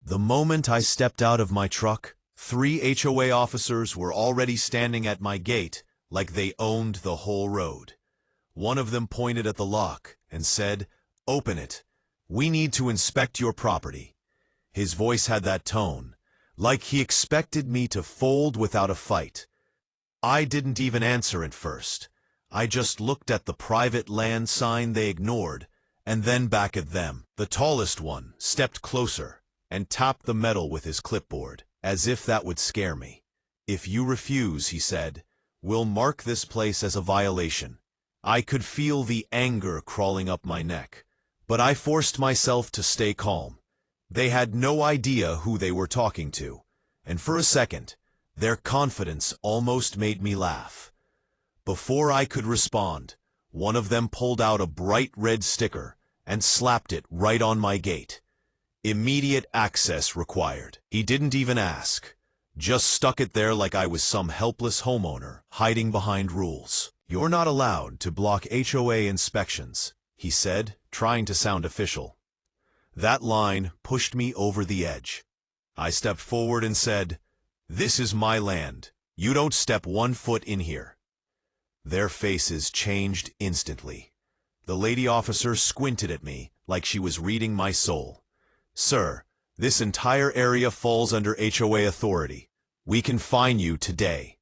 The moment I stepped out of my truck, 3 HOA officers were already standing at my gate like they owned the whole road. One of them pointed at the lock and said, "Open it. We need to inspect your property." His voice had that tone, like he expected me to fold without a fight. I didn't even answer at first. I just looked at the private land sign they ignored, and then back at them. The tallest one stepped closer and tapped the metal with his clipboard, as if that would scare me. "If you refuse," he said, "we'll mark this place as a violation." I could feel the anger crawling up my neck, but I forced myself to stay calm. They had no idea who they were talking to, and for a second, their confidence almost made me laugh. Before I could respond, one of them pulled out a bright red sticker and slapped it right on my gate. "Immediate access required." He didn't even ask, just stuck it there like I was some helpless homeowner hiding behind rules. "You're not allowed to block HOA inspections," he said, trying to sound official. That line pushed me over the edge. I stepped forward and said, "This is my land. You don't step 1 foot in here." Their faces changed instantly. The lady officer squinted at me like she was reading my soul. "Sir, this entire area falls under HOA authority. We can fine you today."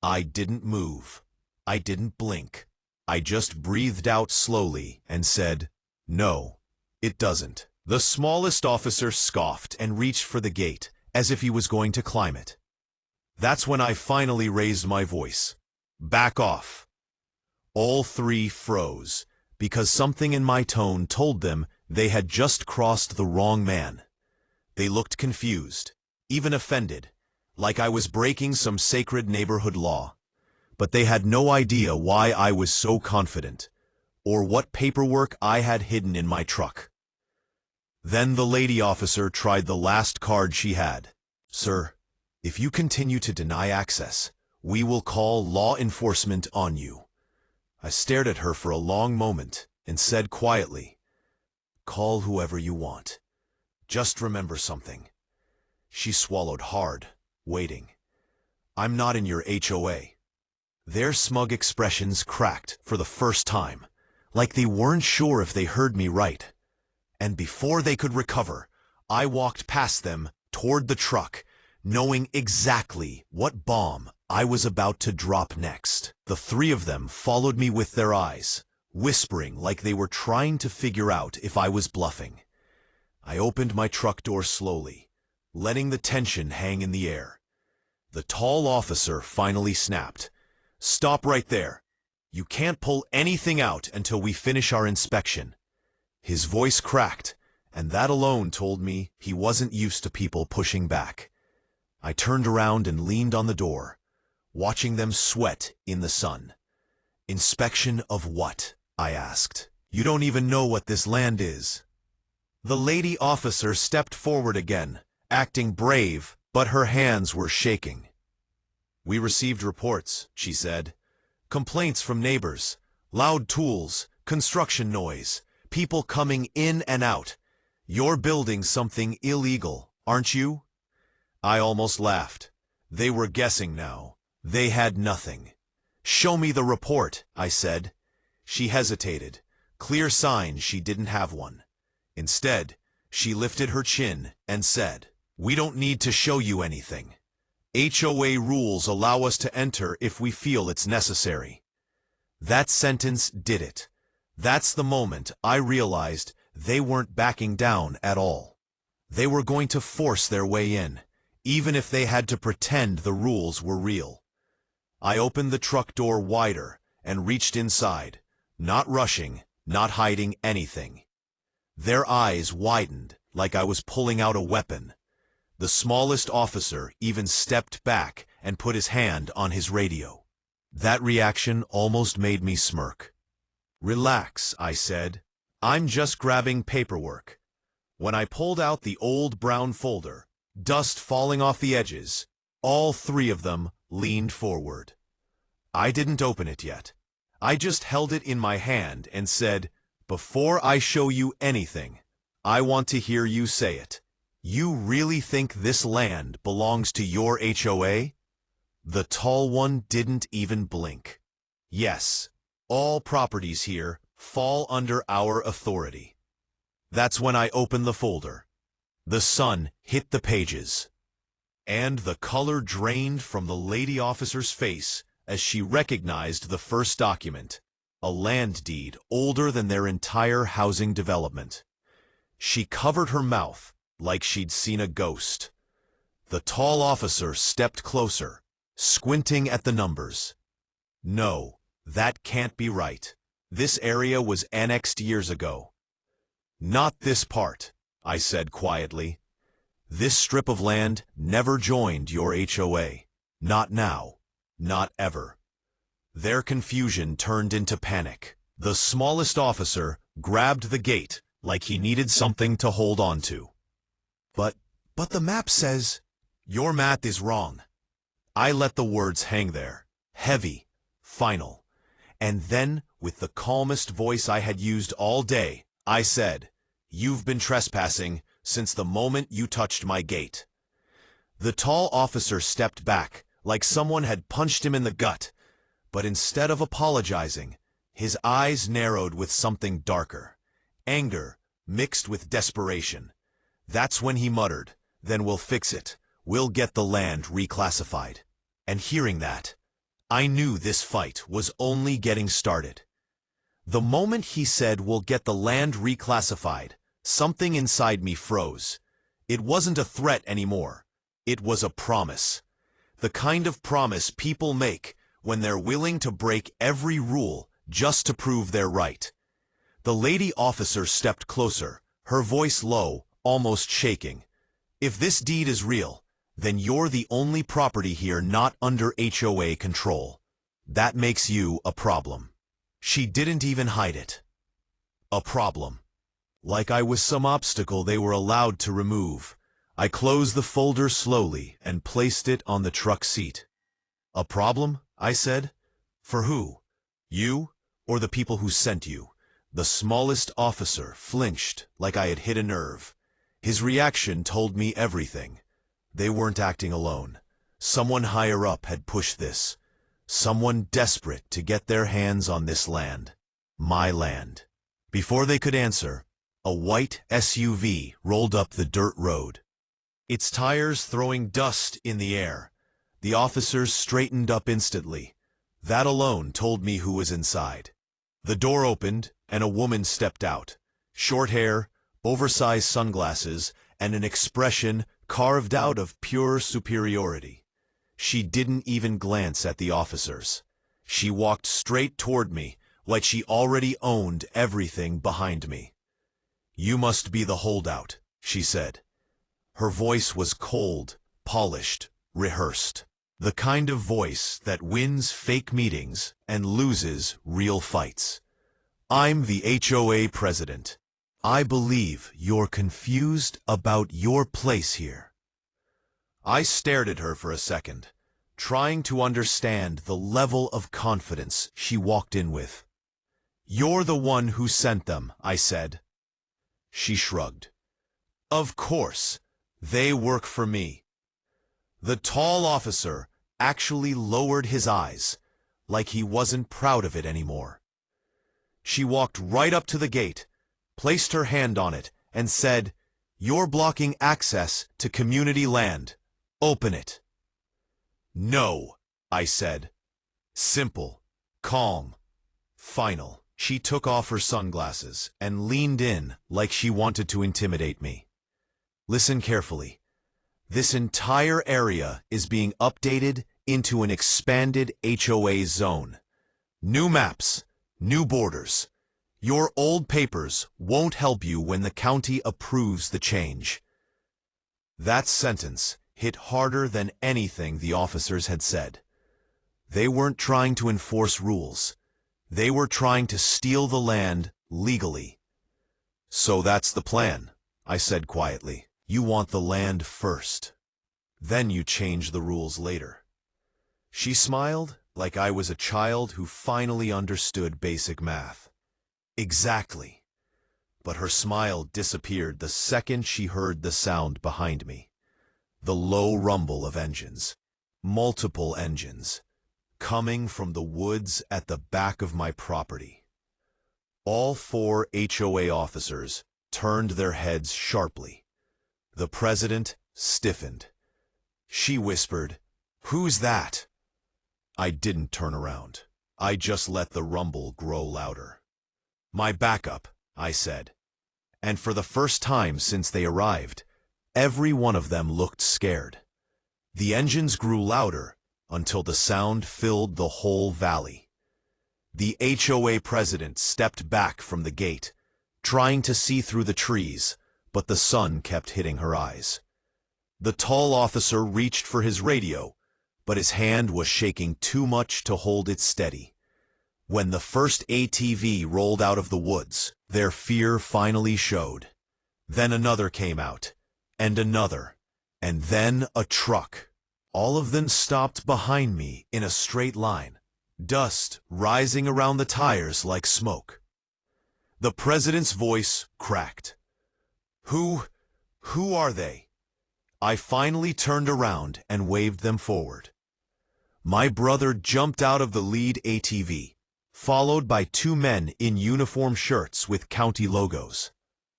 I didn't move. I didn't blink. I just breathed out slowly and said, "No, it doesn't." The smallest officer scoffed and reached for the gate, as if he was going to climb it. That's when I finally raised my voice. "Back off." All 3 froze, because something in my tone told them they had just crossed the wrong man. They looked confused, even offended, like I was breaking some sacred neighborhood law. But they had no idea why I was so confident, or what paperwork I had hidden in my truck. Then the lady officer tried the last card she had. "Sir, if you continue to deny access, we will call law enforcement on you." I stared at her for a long moment and said quietly, "Call whoever you want. Just remember something." She swallowed hard, waiting. "I'm not in your HOA." Their smug expressions cracked for the first time, like they weren't sure if they heard me right. And before they could recover, I walked past them toward the truck, knowing exactly what bomb I was about to drop next. The 3 of them followed me with their eyes, whispering like they were trying to figure out if I was bluffing. I opened my truck door slowly, letting the tension hang in the air. The tall officer finally snapped, "Stop right there. You can't pull anything out until we finish our inspection." His voice cracked, and that alone told me he wasn't used to people pushing back. I turned around and leaned on the door, watching them sweat in the sun. "Inspection of what?" I asked. "You don't even know what this land is." The lady officer stepped forward again, acting brave, but her hands were shaking. "We received reports," she said. "Complaints from neighbors, loud tools, construction noise, people coming in and out. You're building something illegal, aren't you?" I almost laughed. They were guessing now. They had nothing. "Show me the report," I said. She hesitated, clear sign she didn't have one. Instead, she lifted her chin and said, "We don't need to show you anything. HOA rules allow us to enter if we feel it's necessary." That sentence did it. That's the moment I realized they weren't backing down at all. They were going to force their way in, even if they had to pretend the rules were real. I opened the truck door wider and reached inside, not rushing, not hiding anything. Their eyes widened like I was pulling out a weapon. The smallest officer even stepped back and put his hand on his radio. That reaction almost made me smirk. "Relax," I said. "I'm just grabbing paperwork." When I pulled out the old brown folder, dust falling off the edges, all 3 of them leaned forward. I didn't open it yet. I just held it in my hand and said, "Before I show you anything, I want to hear you say it. You really think this land belongs to your HOA? The tall one didn't even blink. Yes, all properties here fall under our authority. That's when I opened the folder. The sun hit the pages, and the color drained from the lady officer's face as she recognized the first document, a land deed older than their entire housing development. She covered her mouth like she'd seen a ghost. The tall officer stepped closer, squinting at the numbers. No, that can't be right. This area was annexed years ago. Not this part, I said quietly. This strip of land never joined your HOA. Not now. Not ever. Their confusion turned into panic. The smallest officer grabbed the gate like he needed something to hold on to. But the map says, your math is wrong. I let the words hang there, heavy, final. And then, with the calmest voice I had used all day, I said, you've been trespassing since the moment you touched my gate. The tall officer stepped back, like someone had punched him in the gut, but instead of apologizing, his eyes narrowed with something darker, anger mixed with desperation. That's when he muttered, then we'll fix it. We'll get the land reclassified. And hearing that, I knew this fight was only getting started. The moment he said we'll get the land reclassified, something inside me froze. It wasn't a threat anymore. It was a promise. The kind of promise people make when they're willing to break every rule just to prove they're right. The lady officer stepped closer, her voice low, almost shaking. If this deed is real, then you're the only property here not under HOA control. That makes you a problem. She didn't even hide it. A problem. Like I was some obstacle they were allowed to remove. I closed the folder slowly and placed it on the truck seat. A problem? I said. For who? You or the people who sent you? The smallest officer flinched like I had hit a nerve. His reaction told me everything. They weren't acting alone. Someone higher up had pushed this. Someone desperate to get their hands on this land. My land. Before they could answer, a white SUV rolled up the dirt road, its tires throwing dust in the air. The officers straightened up instantly. That alone told me who was inside. The door opened, and a woman stepped out. Short hair, oversized sunglasses, and an expression carved out of pure superiority. She didn't even glance at the officers. She walked straight toward me, like she already owned everything behind me. You must be the holdout, she said. Her voice was cold, polished, rehearsed. The kind of voice that wins fake meetings and loses real fights. I'm the HOA president. I believe you're confused about your place here. I stared at her for a second, trying to understand the level of confidence she walked in with. You're the one who sent them, I said. She shrugged. Of course, they work for me. The tall officer actually lowered his eyes, like he wasn't proud of it anymore. She walked right up to the gate, placed her hand on it, and said, "You're blocking access to community land. Open it." "No," I said. Simple, calm, final. She took off her sunglasses and leaned in like she wanted to intimidate me. Listen carefully. This entire area is being updated into an expanded HOA zone. New maps, new borders. Your old papers won't help you when the county approves the change. That sentence hit harder than anything the officers had said. They weren't trying to enforce rules. They were trying to steal the land legally. So that's the plan, I said quietly. You want the land first. Then you change the rules later. She smiled like I was a child who finally understood basic math. Exactly. but her smile disappeared the second she heard the sound behind me. The low rumble of engines. Multiple engines, coming from the woods at the back of my property. All 4 HOA officers turned their heads sharply. The president stiffened. She whispered, "Who's that?" I didn't turn around. I just let the rumble grow louder. "My backup," I said. And for the first time since they arrived, every one of them looked scared. The engines grew louder until the sound filled the whole valley. The HOA president stepped back from the gate, trying to see through the trees, but the sun kept hitting her eyes. The tall officer reached for his radio, but his hand was shaking too much to hold it steady. When the first ATV rolled out of the woods, their fear finally showed. Then another came out, and another, and then a truck. All of them stopped behind me in a straight line, dust rising around the tires like smoke. The president's voice cracked. Who are they?" I finally turned around and waved them forward. My brother jumped out of the lead ATV, followed by 2 men in uniform shirts with county logos.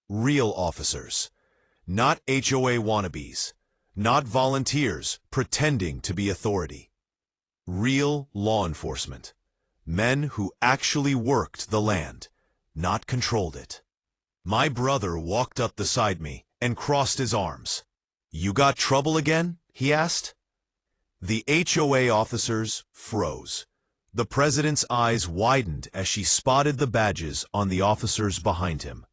Real officers, not HOA wannabes, not volunteers pretending to be authority. Real law enforcement, men who actually worked the land, not controlled it. My brother walked up beside me and crossed his arms. "You got trouble again?" he asked. The HOA officers froze. The president's eyes widened as she spotted the badges on the officers behind him.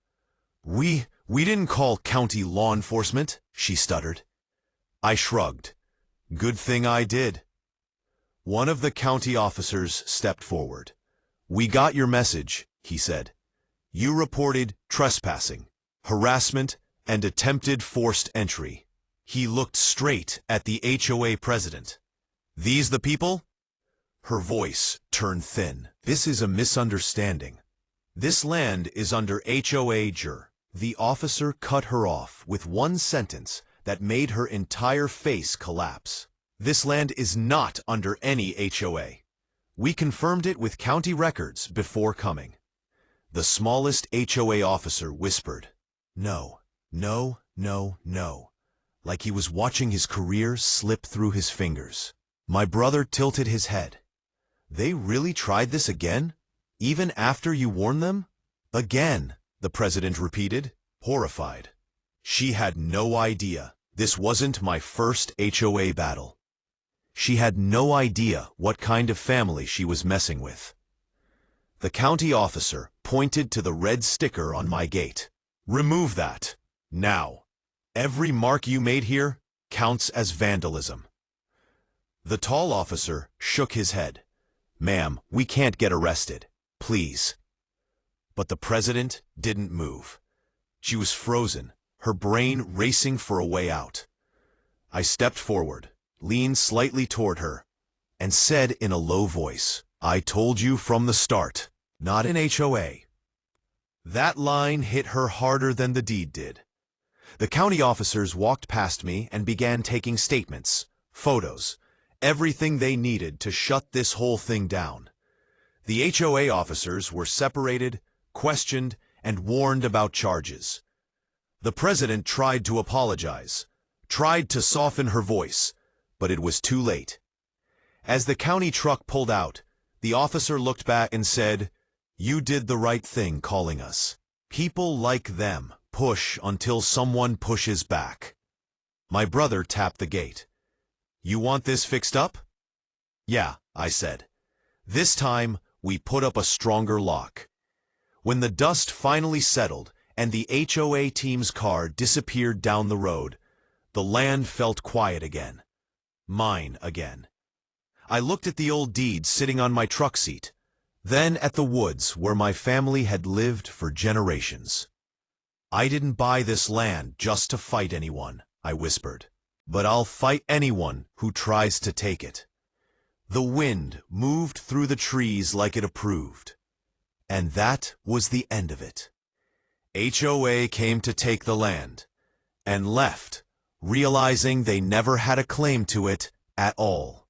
We didn't call county law enforcement," she stuttered. I shrugged. "Good thing I did." One of the county officers stepped forward. "We got your message," he said. "You reported trespassing, harassment, and attempted forced entry." He looked straight at the HOA president. "These the people?" Her voice turned thin. "This is a misunderstanding. This land is under HOA jur." The officer cut her off with one sentence that made her entire face collapse. "This land is not under any HOA. We confirmed it with county records before coming." The smallest HOA officer whispered, "No, no, no, no," like he was watching his career slip through his fingers. My brother tilted his head. "They really tried this again? Even after you warned them?" "Again," the president repeated, horrified. She had no idea this wasn't my first HOA battle. She had no idea what kind of family she was messing with. The county officer pointed to the red sticker on my gate. "Remove that, now. Every mark you made here counts as vandalism." The tall officer shook his head. "Ma'am, we can't get arrested. Please." But the president didn't move. She was frozen, her brain racing for a way out. I stepped forward, leaned slightly toward her, and said in a low voice, "I told you from the start, not an HOA." That line hit her harder than the deed did. The county officers walked past me and began taking statements, photos, everything they needed to shut this whole thing down. The HOA officers were separated, questioned, and warned about charges. The president tried to apologize, tried to soften her voice, but it was too late. As the county truck pulled out, the officer looked back and said, "You did the right thing calling us. People like them push until someone pushes back." My brother tapped the gate. "You want this fixed up?" "Yeah," I said. This time, we put up a stronger lock. When the dust finally settled and the HOA team's car disappeared down the road, the land felt quiet again. Mine again. I looked at the old deed sitting on my truck seat, then at the woods where my family had lived for generations. "I didn't buy this land just to fight anyone," I whispered, "but I'll fight anyone who tries to take it." The wind moved through the trees like it approved. And that was the end of it. HOA came to take the land, and left, realizing they never had a claim to it at all.